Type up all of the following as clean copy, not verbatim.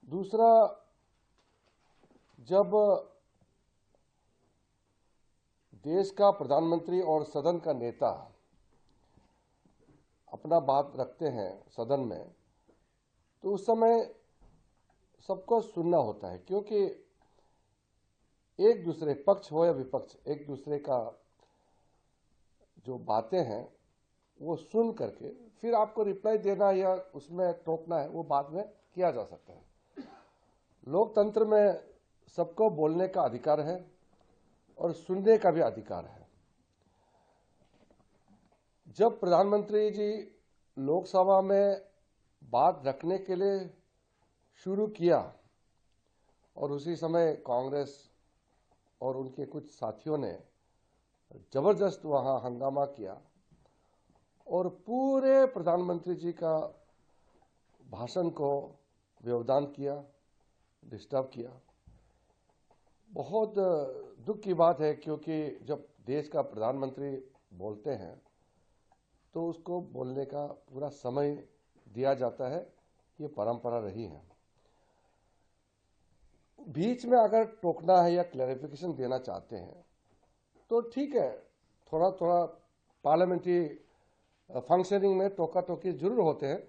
दूसरा, जब देश का प्रधानमंत्री और सदन का नेता अपना बात रखते हैं सदन में, तो उस समय सबको सुनना होता है, क्योंकि एक दूसरे, पक्ष हो या विपक्ष, एक दूसरे का जो बातें हैं वो सुन करके फिर आपको रिप्लाई देना या उसमें टोकना है, वो बाद में किया जा सकता है। लोकतंत्र में सबको बोलने का अधिकार है और सुनने का भी अधिकार है। जब प्रधानमंत्री जी लोकसभा में बात रखने के लिए शुरू किया और उसी समय कांग्रेस और उनके कुछ साथियों ने जबरदस्त वहां हंगामा किया और पूरे प्रधानमंत्री जी का भाषण को व्यवधान किया, डिस्टर्ब किया। बहुत दुख की बात है, क्योंकि जब देश का प्रधानमंत्री बोलते हैं तो उसको बोलने का पूरा समय दिया जाता है, ये परंपरा रही है। बीच में अगर टोकना है या क्लैरिफिकेशन देना चाहते हैं तो ठीक है, थोड़ा थोड़ा पार्लियामेंट्री फंक्शनिंग में टोका टोकी जरूर होते हैं,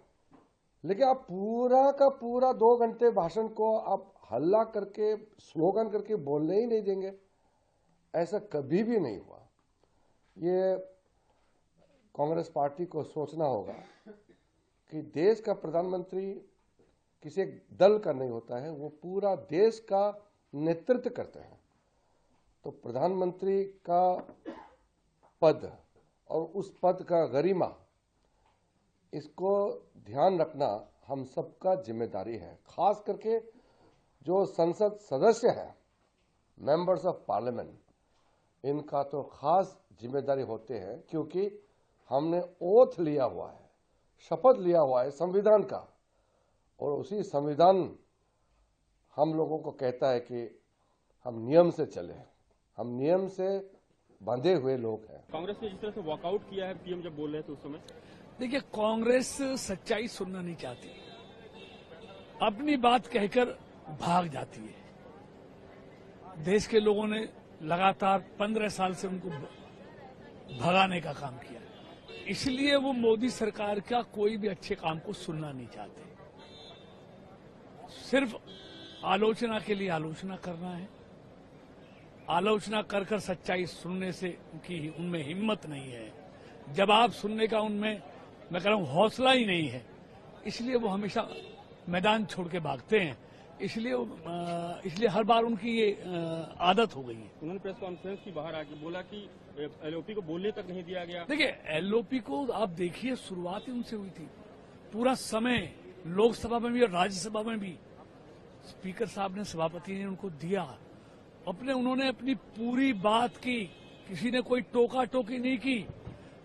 लेकिन आप पूरा का पूरा 2 घंटे भाषण को आप हल्ला करके, स्लोगन करके बोलने ही नहीं देंगे, ऐसा कभी भी नहीं हुआ। ये कांग्रेस पार्टी को सोचना होगा कि देश का प्रधानमंत्री किसी एक दल का नहीं होता है, वो पूरा देश का नेतृत्व करते हैं। तो प्रधानमंत्री का पद और उस पद का गरिमा, इसको ध्यान रखना हम सबका जिम्मेदारी है। खास करके जो संसद सदस्य हैं, मेंबर्स ऑफ पार्लियामेंट, इनका तो खास जिम्मेदारी होते हैं, क्योंकि हमने ओथ लिया हुआ है, शपथ लिया हुआ है संविधान का, और उसी संविधान हम लोगों को कहता है कि हम नियम से चले, हम नियम से बंधे हुए लोग हैं। कांग्रेस ने जिस तरह से वॉकआउट किया है पीएम जब बोल रहे थे उस समय, देखिए, कांग्रेस सच्चाई सुनना नहीं चाहती, अपनी बात कहकर भाग जाती है। देश के लोगों ने लगातार 15 साल से उनको भगाने का काम किया, इसलिए वो मोदी सरकार का कोई भी अच्छे काम को सुनना नहीं चाहते। सिर्फ आलोचना के लिए आलोचना करना है, आलोचना कर कर सच्चाई सुनने से उनमें हिम्मत नहीं है, जवाब सुनने का उनमें, मैं कह रहा हूं, हौसला ही नहीं है। इसलिए वो हमेशा मैदान छोड़ के भागते हैं, इसलिए हर बार उनकी ये आदत हो गई है। उन्होंने प्रेस कॉन्फ्रेंस की बाहर आके बोला कि एलओपी को बोलने तक नहीं दिया गया। देखिए, एलओपी को आप देखिए, शुरुआत ही उनसे हुई थी। पूरा समय लोकसभा में भी और राज्यसभा में भी स्पीकर साहब ने, सभापति ने उनको दिया। उन्होंने अपनी पूरी बात की, किसी ने कोई टोका टोकी नहीं की।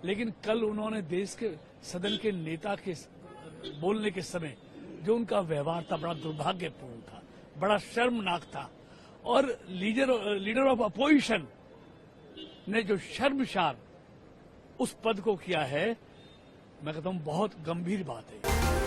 लेकिन कल उन्होंने देश के सदन के नेता के बोलने के समय जो उनका व्यवहार था, बड़ा दुर्भाग्यपूर्ण था, बड़ा शर्मनाक था। और लीडर ऑफ अपोजिशन ने जो शर्मसार उस पद को किया है, मैं कहता हूं बहुत गंभीर बात है।